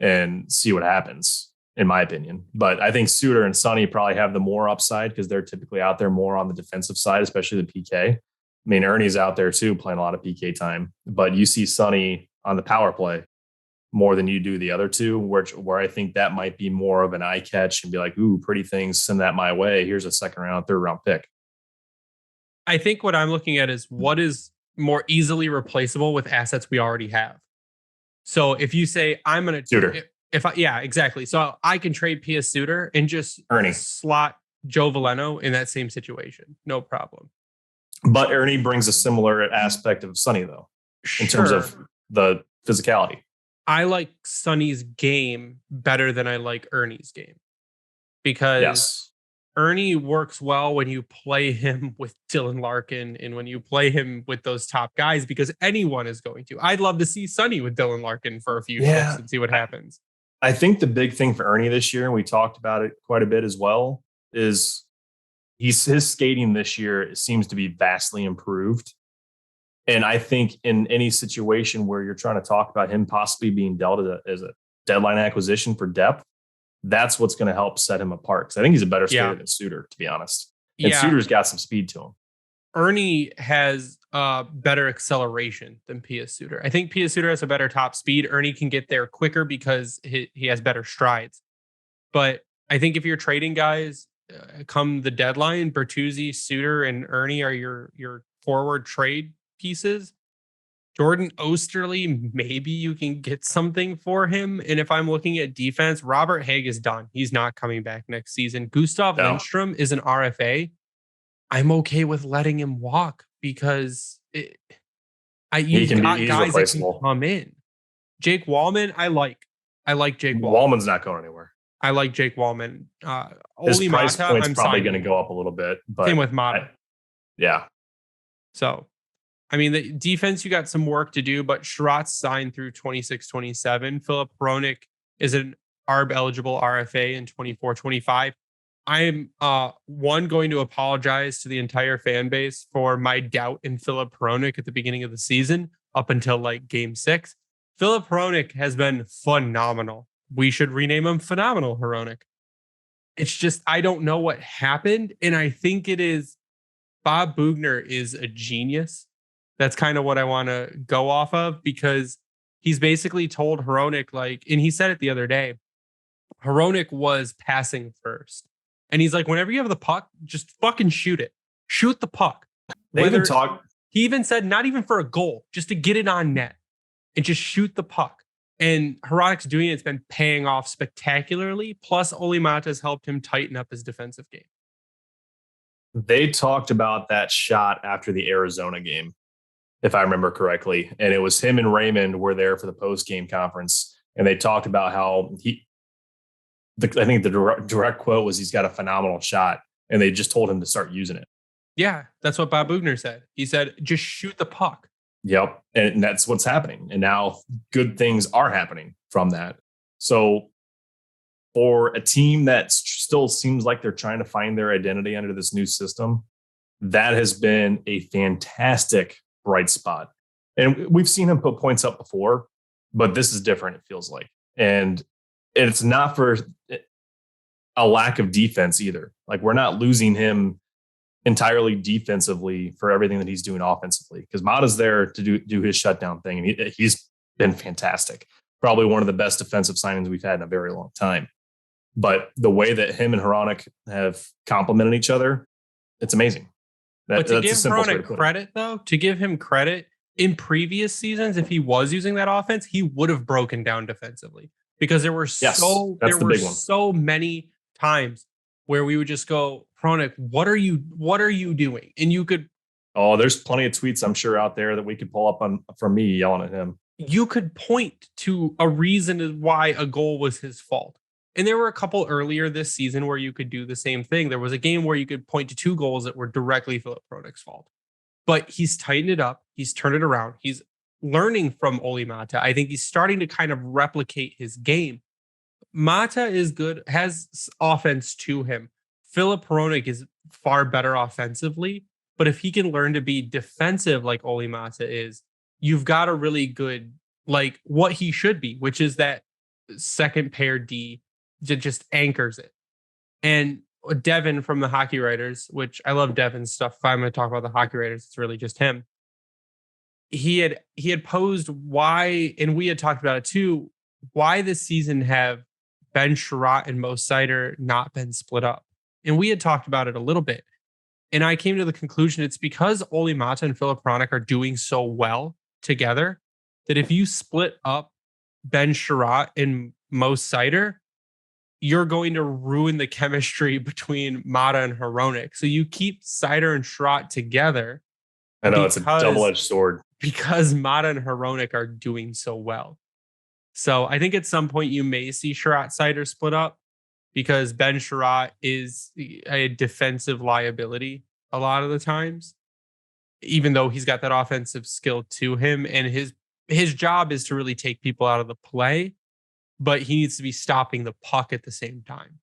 and see what happens, in my opinion. But I think Suter and Sonny probably have the more upside because they're typically out there more on the defensive side, especially the PK. I mean, Ernie's out there too, playing a lot of PK time, but you see Sonny on the power play more than you do the other two, where I think that might be more of an eye catch and be like, ooh, pretty things, send that my way. Here's a second round, third round pick. I think what I'm looking at is what is more easily replaceable with assets we already have. So if you say I'm going to Suter, exactly. So I can trade P.S. Suter and just Ernie slot Joe Veleno in that same situation, no problem. But Ernie brings a similar aspect of Sonny though, in terms of the physicality. I like Sonny's game better than I like Ernie's game because Ernie works well when you play him with Dylan Larkin and when you play him with those top guys, because anyone is going to. I'd love to see Sonny with Dylan Larkin for a few shifts and see what happens. I think the big thing for Ernie this year, and we talked about it quite a bit as well, is his skating this year seems to be vastly improved. And I think in any situation where you're trying to talk about him possibly being dealt as a deadline acquisition for depth, that's what's going to help set him apart. Because I think he's a better skater than Suter, to be honest. And Suter's got some speed to him. Ernie has better acceleration than P.S. Suter. I think P.S. Suter has a better top speed. Ernie can get there quicker because he has better strides. But I think if you're trading guys come the deadline, Bertuzzi, Suter, and Ernie are your forward trade pieces. Jordan Osterley, maybe you can get something for him. And if I'm looking at defense, Robert Haig is done. He's not coming back next season. Gustav Lindstrom is an RFA. I'm okay with letting him walk because you've got guys that can come in. Jake Wallman, I like Jake Wallman. Wallman's not going anywhere. I like Jake Wallman. His price point's probably going to go up a little bit. But same with Mata. Yeah. So, I mean, the defense, you got some work to do, but Sherratt's signed through 26-27. Philip Hronik is an ARB-eligible RFA in 24-25. I am going to apologize to the entire fan base for my doubt in Philip Hronik at the beginning of the season up until like game 6. Philip Hronik has been phenomenal. We should rename him Phenomenal Hronik. It's just, I don't know what happened. And I think it is Bob Bugner is a genius. That's kind of what I want to go off of, because he's basically told Hronik, and he said it the other day, Hronik was passing first. And he's like, whenever you have the puck, just fucking shoot it. Shoot the puck. He even said, not even for a goal, just to get it on net and just shoot the puck. And Hronik's doing it. It's been paying off spectacularly. Plus, Olli Mata has helped him tighten up his defensive game. They talked about that shot after the Arizona game. if I remember correctly. And it was him and Raymond were there for the post-game conference. And they talked about how I think the direct quote was, he's got a phenomenal shot. And they just told him to start using it. Yeah, that's what Bob Bugner said. He said, just shoot the puck. Yep. And that's what's happening. And now good things are happening from that. So for a team that still seems like they're trying to find their identity under this new system, that has been a fantastic bright spot. And we've seen him put points up before, but this is different, it feels like. And it's not for a lack of defense either. Like, we're not losing him entirely defensively for everything that he's doing offensively, because Mata's there to do his shutdown thing, and he's been fantastic. Probably one of the best defensive signings we've had in a very long time. But the way that him and Hronek have complemented each other, it's amazing. But to give Hronek credit, though, to give him credit, in previous seasons, if he was using that offense, he would have broken down defensively, because there were so many times where we would just go, Hronek, what are you doing? And you could. Oh, there's plenty of tweets, I'm sure, out there that we could pull up from me yelling at him. You could point to a reason why a goal was his fault. And there were a couple earlier this season where you could do the same thing. There was a game where you could point to 2 goals that were directly Filip Hronek's fault. But he's tightened it up. He's turned it around. He's learning from Olli Mata. I think he's starting to kind of replicate his game. Mata is good, has offense to him. Filip Hronek is far better offensively. But if he can learn to be defensive like Olli Mata is, you've got a really good, like what he should be, which is that second pair D that just anchors it. And Devin from the Hockey Writers, which I love Devin's stuff. If I'm going to talk about the Hockey Writers, it's really just him. He had posed why, and we had talked about it too, why this season have Ben Sherratt and Mo Seider not been split up. And we had talked about it a little bit. And I came to the conclusion it's because Olli Mata and Filip Hronek are doing so well together that if you split up Ben Sherratt and Mo Seider, you're going to ruin the chemistry between Mata and Hronek. So you keep Seider and Sherratt together. I know, it's a double-edged sword. Because Mata and Hronek are doing so well. So I think at some point you may see Sherratt Seider split up, because Ben Sherratt is a defensive liability a lot of the times, even though he's got that offensive skill to him. And his job is to really take people out of the play, but he needs to be stopping the puck at the same time.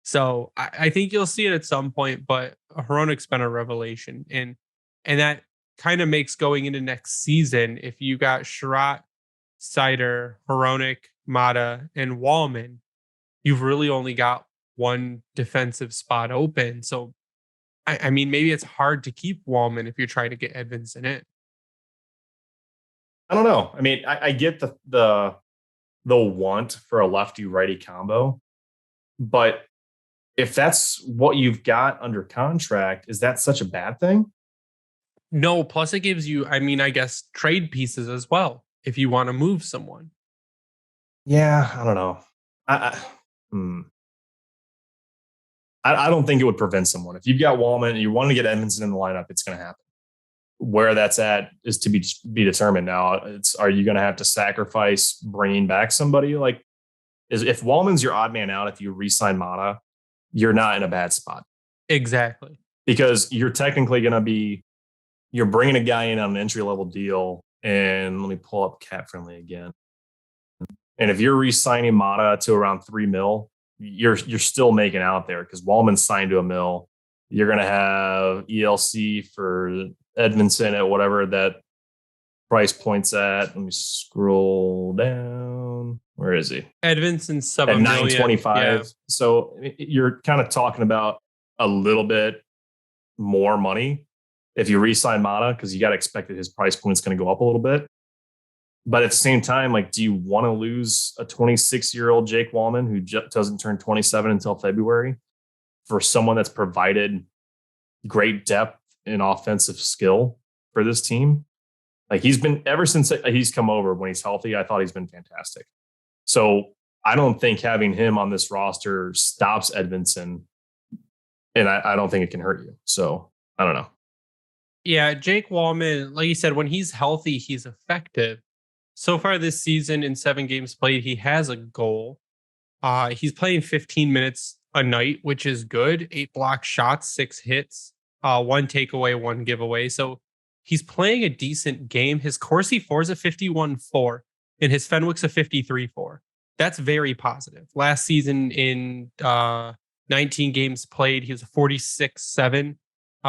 So I think you'll see it at some point, but Hronek's been a revelation. And that kind of makes going into next season, if you got Sherratt, Seider, Hronek, Mata, and Wallman, you've really only got one defensive spot open. So, I mean, maybe it's hard to keep Wallman if you're trying to get Edvinsson in. I don't know. I mean, I get the want for a lefty-righty combo, but if that's what you've got under contract, is that such a bad thing? No, plus it gives you, I mean, I guess trade pieces as well if you want to move someone. Yeah, I don't know. I don't think it would prevent someone. If you've got Wallman and you want to get Edvinsson in the lineup, it's going to happen. Where that's at is to be determined. Now, are you going to have to sacrifice bringing back somebody? Like, if Wallman's your odd man out, if you re-sign Mata, you're not in a bad spot. Exactly. Because you're technically going to be, you're bringing a guy in on an entry-level deal. And let me pull up Cap Friendly again. And if you're re-signing Mata to around $3 million, you're still making out there, because Wallman's signed to $1 million. You're going to have ELC for Edvinsson at whatever that price point's at. Let me scroll down. Where is he? Edvinsson's sub at $1 million. $925. Yeah. So you're kind of talking about a little bit more money if you re-sign Mata, because you got to expect that his price point's going to go up a little bit. But at the same time, like, do you want to lose a 26-year-old Jake Wallman who doesn't turn 27 until February for someone that's provided great depth and offensive skill for this team? Like, he's been, ever since he's come over, when he's healthy, I thought he's been fantastic. So I don't think having him on this roster stops Edvinsson, and I don't think it can hurt you. So I don't know. Yeah, Jake Wallman, like you said, when he's healthy, he's effective. So far this season, in 7 games played, he has a goal. He's playing 15 minutes a night, which is good. 8 block shots, 6 hits, 1 takeaway, 1 giveaway. So he's playing a decent game. His Corsi 4 is a 51-4, and his Fenwick's a 53-4. That's very positive. Last season in 19 games played, he was a 46-7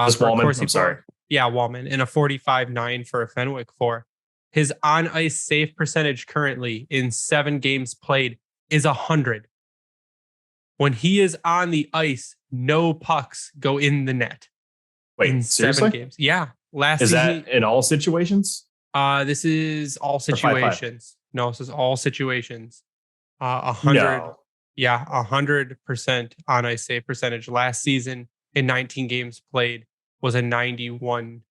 This for a Wallman, Corsi I'm sorry. 4. Yeah, Wallman, and a 45-9 for a Fenwick 4. His on ice save percentage currently in 7 games played is 100. When he is on the ice, no pucks go in the net. Wait, in seriously? 7 games. Yeah. Last Is season, that in all situations? this is all 5-5? situations. No, this is all situations. 100. No. Yeah, 100% on ice save percentage. Last season in 19 games played was a 91-1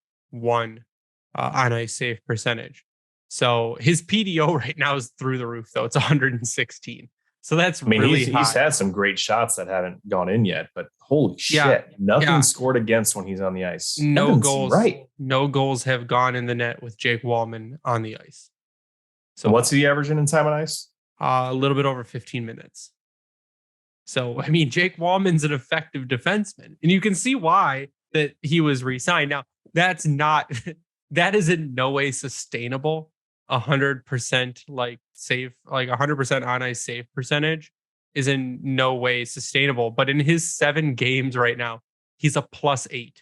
on ice save percentage. So his PDO right now is through the roof, though. It's 116. So that's I mean, really he's high. had some great shots that haven't gone in yet, but holy Yeah, shit, nothing yeah. scored against when he's on the ice. That No doesn't seem goals. right. No goals have gone in the net with Jake Wallman on the ice. So what's he averaging in time on ice? A little bit over 15 minutes. So, I mean, Jake Wallman's an effective defenseman, and you can see why that he was re-signed. Now, that is in no way sustainable. 100% like save, like 100% on ice save percentage is in no way sustainable. But in his 7 games right now, he's a +8.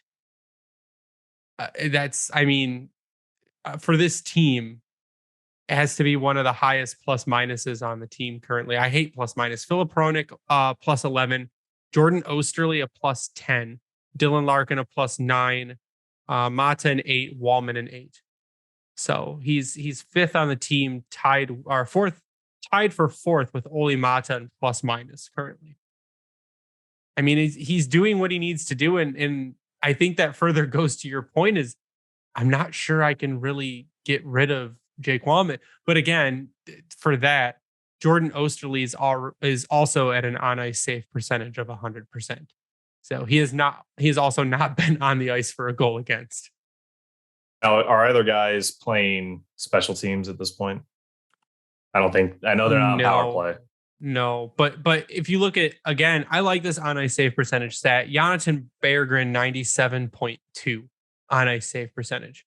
For this team, it has to be one of the highest plus minuses on the team currently. I hate plus minus. Philip Hronik, +11. Jordan Osterley, a +10. Dylan Larkin, a +9. Mata, an 8. Wallman, an 8. So he's 5th on the team, tied for 4th with Oli Mata and plus minus currently. I mean, he's doing what he needs to do, and I think that further goes to your point is I'm not sure I can really get rid of Jake Wallman. But again, for that, Jordan Osterley is also at an on ice save percentage of 100%. So he has also not been on the ice for a goal against. Now, are other guys playing special teams at this point? I know they're not on power play. No, but if you look at, again, I like this on ice save percentage stat. Jonathan Berggren, 97.2 on ice save percentage,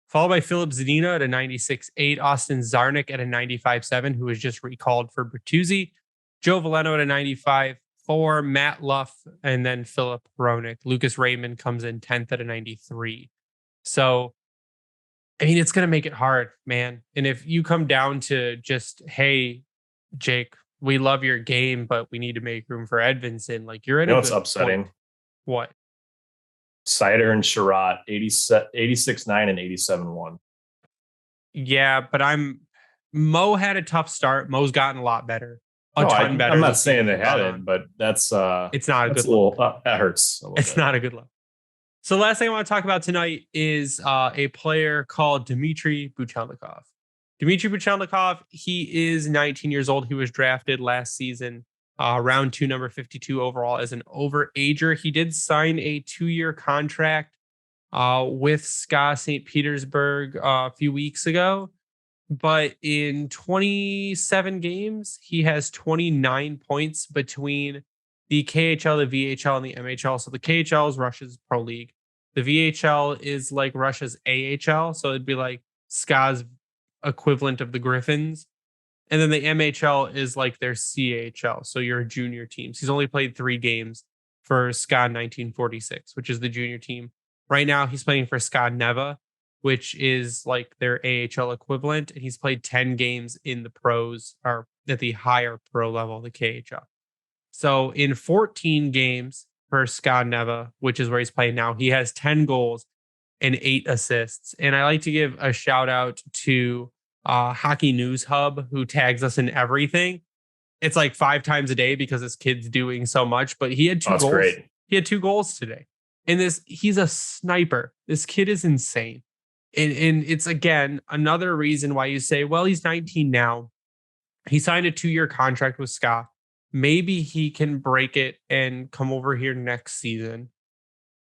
followed by Philip Zadina at a 96.8, Austin Zarnik at a 95.7, who was just recalled for Bertuzzi, Joe Veleno at a 95.4, Matt Luff, and then Philip Hronik. Lucas Raymond comes in 10th at a 93. So, I mean, it's going to make it hard, man. And if you come down to just, hey, Jake, we love your game, but we need to make room for Edvinsson, like you're in what's upsetting? Point. What? Sider and Sherratt, 86.9 and 87.1. Yeah, but Mo had a tough start. Mo's gotten a lot better. Better. I'm not saying they haven't, but it's not a good look. That hurts. It's not a good look. So the last thing I want to talk about tonight is a player called Dmitri Buchelnikov. Dmitri Buchelnikov, he is 19 years old. He was drafted last season, round 2, number 52 overall, as an overager. He did sign a 2-year contract with SKA St. Petersburg a few weeks ago. But in 27 games, he has 29 points between the KHL, the VHL, and the MHL. So the KHL is Russia's pro league. The VHL is like Russia's AHL. So it'd be like SKA's equivalent of the Griffins. And then the MHL is like their CHL. So your junior teams. He's only played 3 games for SKA 1946, which is the junior team. Right now, he's playing for SKA Neva, which is like their AHL equivalent. And he's played 10 games in the pros, or at the higher pro level, the KHL. So in 14 games for SKA Neva, which is where he's playing now, he has 10 goals and 8 assists. And I like to give a shout out to Hockey News Hub, who tags us in everything. It's like 5 times a day because this kid's doing so much, but he had 2 goals. Great. He had 2 goals today. And he's a sniper. This kid is insane. And it's, again, another reason why you say, well, he's 19 now. He signed a 2-year contract with SKA. Maybe he can break it and come over here next season.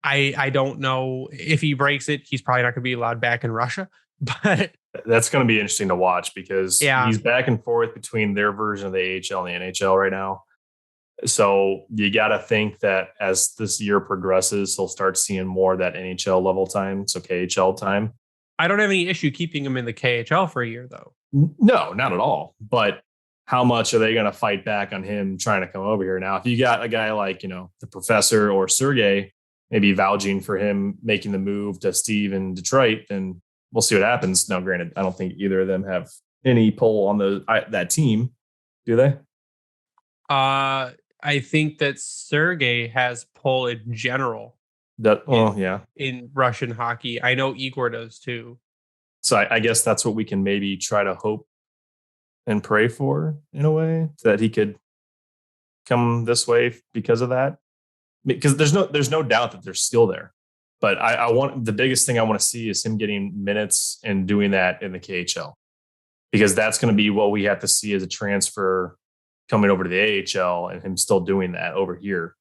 I don't know if he breaks it. He's probably not going to be allowed back in Russia. But That's going to be interesting to watch because yeah, he's back and forth between their version of the AHL and the NHL right now. So you got to think that as this year progresses, he'll start seeing more of that NHL level time, so KHL time. I don't have any issue keeping him in the KHL for a year, though. No, not at all. But how much are they going to fight back on him trying to come over here? Now, if you got a guy like, the professor or Sergey, maybe vouching for him making the move to Steve in Detroit, then we'll see what happens. Now, granted, I don't think either of them have any pull on that team, do they? I think that Sergey has pull in general. Yeah. In Russian hockey. I know Igor does too. So I guess that's what we can maybe try to hope and pray for in a way, that he could come this way because of that. Because there's no doubt that they're still there. But I want, the biggest thing I want to see is him getting minutes and doing that in the KHL, because that's going to be what we have to see as a transfer coming over to the AHL and him still doing that over here.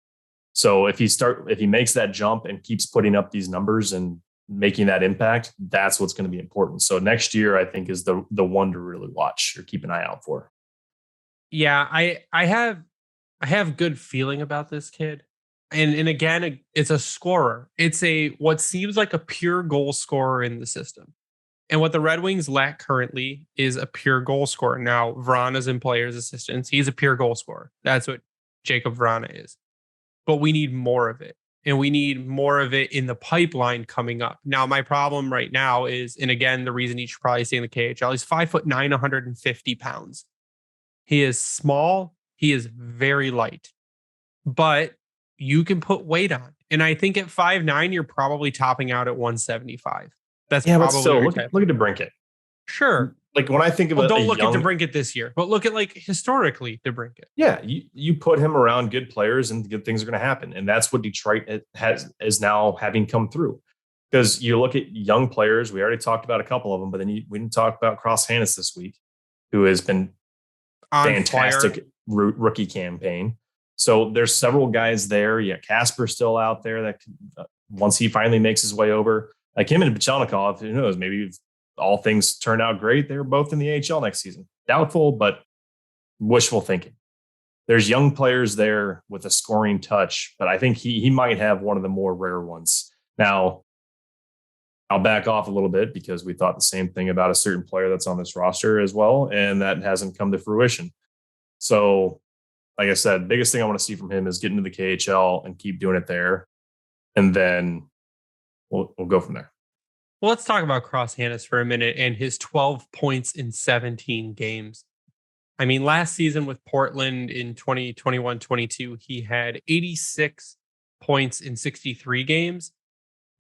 So if he makes that jump and keeps putting up these numbers and making that impact, that's what's going to be important. So next year, I think, is the one to really watch or keep an eye out for. Yeah, I have good feeling about this kid. And again, it's a scorer. It's what seems like a pure goal scorer in the system. And what the Red Wings lack currently is a pure goal scorer. Now, Vrana's in players' assistance. He's a pure goal scorer. That's what Jacob Vrana is. But we need more of it. And we need more of it in the pipeline coming up. Now, my problem right now is, and again, the reason he should probably stay in the KHL, he's 5'9", 150 pounds. He is small. He is very light. But you can put weight on. And I think at 5'9", you're probably topping out at 175. That's probably but still look at DeBrincat. Sure. Like when I think of don't look at DeBrincat this year, but look at historically DeBrincat. Yeah, you put him around good players and good things are going to happen. And that's what Detroit is now having come through. Because you look at young players, we already talked about a couple of them, but then we didn't talk about Cross Hannes this week, who has been fantastic rookie campaign. So there's several guys there. Yeah, Kasper still out there that once he finally makes his way over, like him and Buchelnikov, who knows, maybe if all things turn out great, they're both in the AHL next season. Doubtful, but wishful thinking. There's young players there with a scoring touch, but I think he might have one of the more rare ones. Now, I'll back off a little bit because we thought the same thing about a certain player that's on this roster as well, and that hasn't come to fruition. So, like I said, biggest thing I want to see from him is get into the KHL and keep doing it there, and then we'll go from there. Well, let's talk about Cross Hannes for a minute and his 12 points in 17 games. I mean, last season with Portland in 2021-22, he had 86 points in 63 games,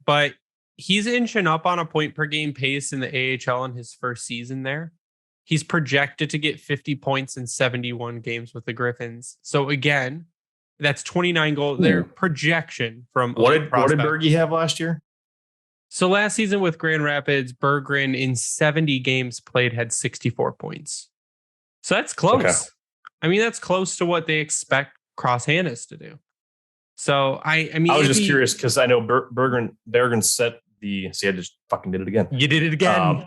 but he's inching up on a point per game pace in the AHL in his first season there. He's projected to get 50 points in 71 games with the Griffins. So again, that's 29 goals. Their projection from what did Bergie have last year? So last season with Grand Rapids, Berggren in 70 games played had 64 points. So that's close. Okay. I mean, that's close to what they expect Cross Hannes to do. So I mean, I was just curious because I know Berggren set the. See, I just fucking did it again. You did it again.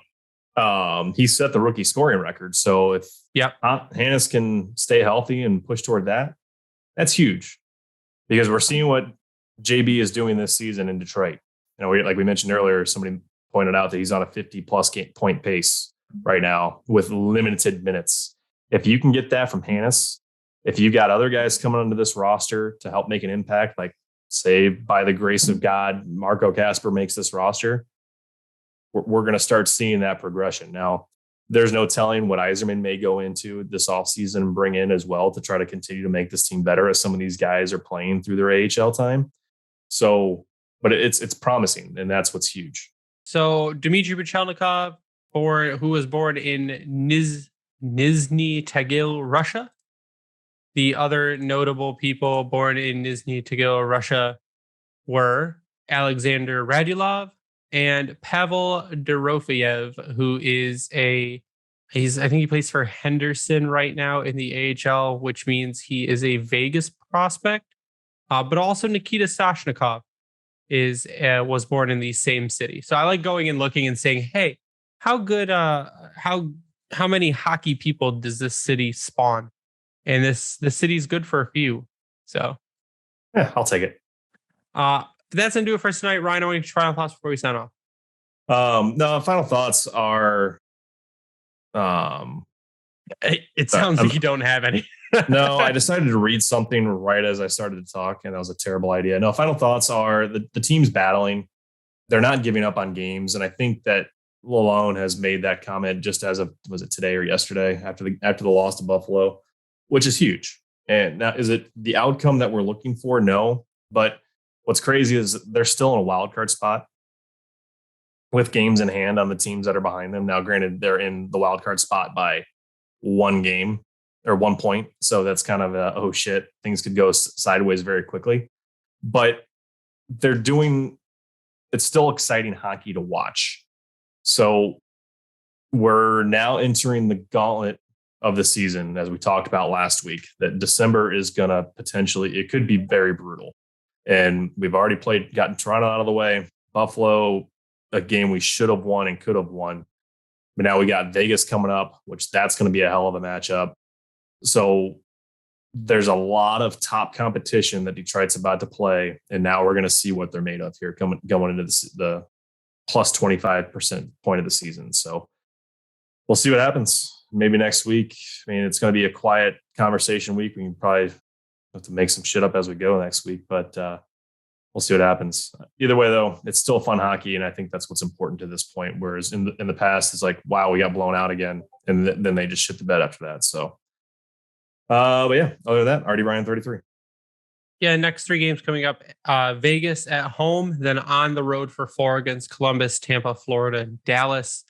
He set the rookie scoring record. So if Hannes can stay healthy and push toward that, that's huge. Because we're seeing what JB is doing this season in Detroit. Like we mentioned earlier, somebody pointed out that he's on a 50-plus point pace right now with limited minutes. If you can get that from Hannes, if you've got other guys coming onto this roster to help make an impact, like say by the grace of God, Marco Kasper makes this roster, we're going to start seeing that progression. Now, there's no telling what Yzerman may go into this offseason and bring in as well to try to continue to make this team better as some of these guys are playing through their AHL time. So, but it's promising, and that's what's huge. So Dmitri Buchelnikov, who was born in Nizhny Tagil, Russia. The other notable people born in Nizhny Tagil, Russia were Alexander Radulov and Pavel Dorofeyev, who is I think he plays for Henderson right now in the AHL, which means he is a Vegas prospect, but also Nikita Sashnikov was born in the same city. So I like going and looking and saying, hey, how good, how many hockey people does this city spawn? And the city's good for a few. So yeah, I'll take it. That's gonna do it for us tonight. Ryan, I want to final thoughts before we sign off. No, final thoughts are it sounds like you don't have any. No, I decided to read something right as I started to talk, and that was a terrible idea. No, final thoughts are the team's battling. They're not giving up on games, and I think that Lalonde has made that comment just as of, was it today or yesterday, after the loss to Buffalo, which is huge. And now, is it the outcome that we're looking for? No, but what's crazy is they're still in a wild card spot with games in hand on the teams that are behind them. Now, granted, they're in the wild card spot by one game or 1 point. So that's kind of a, oh shit, things could go sideways very quickly. But they're doing, it's still exciting hockey to watch. So we're now entering the gauntlet of the season, as we talked about last week, that December is going to potentially, it could be very brutal. And we've already gotten Toronto out of the way, Buffalo, a game we should have won and could have won. But now we got Vegas coming up, which that's going to be a hell of a matchup. So there's a lot of top competition that Detroit's about to play. And now we're going to see what they're made of here going into the plus 25% point of the season. So we'll see what happens. Maybe next week. I mean, it's going to be a quiet conversation week. We can probably have to make some shit up as we go next week, but we'll see what happens. Either way, though, it's still fun hockey, and I think that's what's important to this point. Whereas in the past, it's like, wow, we got blown out again, and then they just shit the bed after that. So, but yeah, other than that, Artie Ryan 33. Yeah, next 3 games coming up: Vegas at home, then on the road for 4 against Columbus, Tampa, Florida, and Dallas.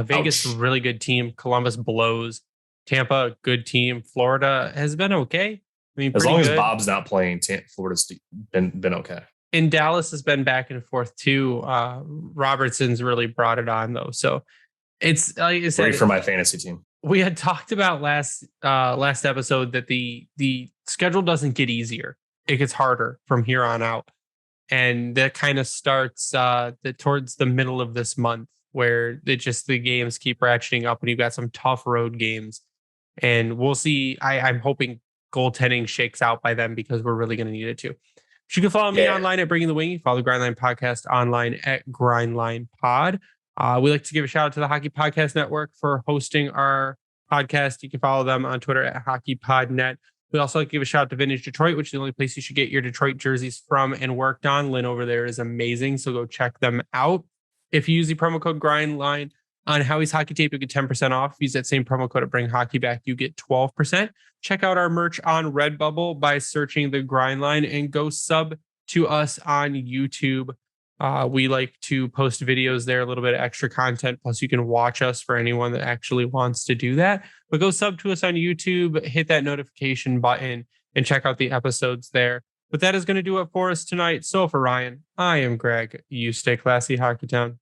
Vegas, Ouch. really good team. Columbus blows. Tampa, good team. Florida has been okay. I mean, as long good. as Bob's not playing, Florida's been okay. And Dallas has been back and forth too. Robertson's really brought it on though. So it's like I said, great for my fantasy team. We had talked about last episode that the schedule doesn't get easier; it gets harder from here on out, and that kind of starts towards the middle of this month, where the games keep ratcheting up, and you've got some tough road games, and we'll see. I'm hoping goaltending shakes out by then, because we're really going to need it to. You can follow me online at Bringing the Wing. Follow the Grindline Podcast online at Grindline Pod. We like to give a shout out to the Hockey Podcast Network for hosting our podcast. You can follow them on Twitter at HockeyPodNet. We also like to give a shout out to Vintage Detroit, which is the only place you should get your Detroit jerseys from and worked on. Lynn over there is amazing, so go check them out. If you use the promo code GRINDLINE on Howie's Hockey Tape, you get 10% off. Use that same promo code at Bring Hockey Back, you get 12%. Check out our merch on Redbubble by searching the Grind Line, and go sub to us on YouTube. We like to post videos there, a little bit of extra content. Plus, you can watch us for anyone that actually wants to do that. But go sub to us on YouTube, hit that notification button, and check out the episodes there. But that is going to do it for us tonight. So for Ryan, I am Greg. You stay classy, Hockey Town.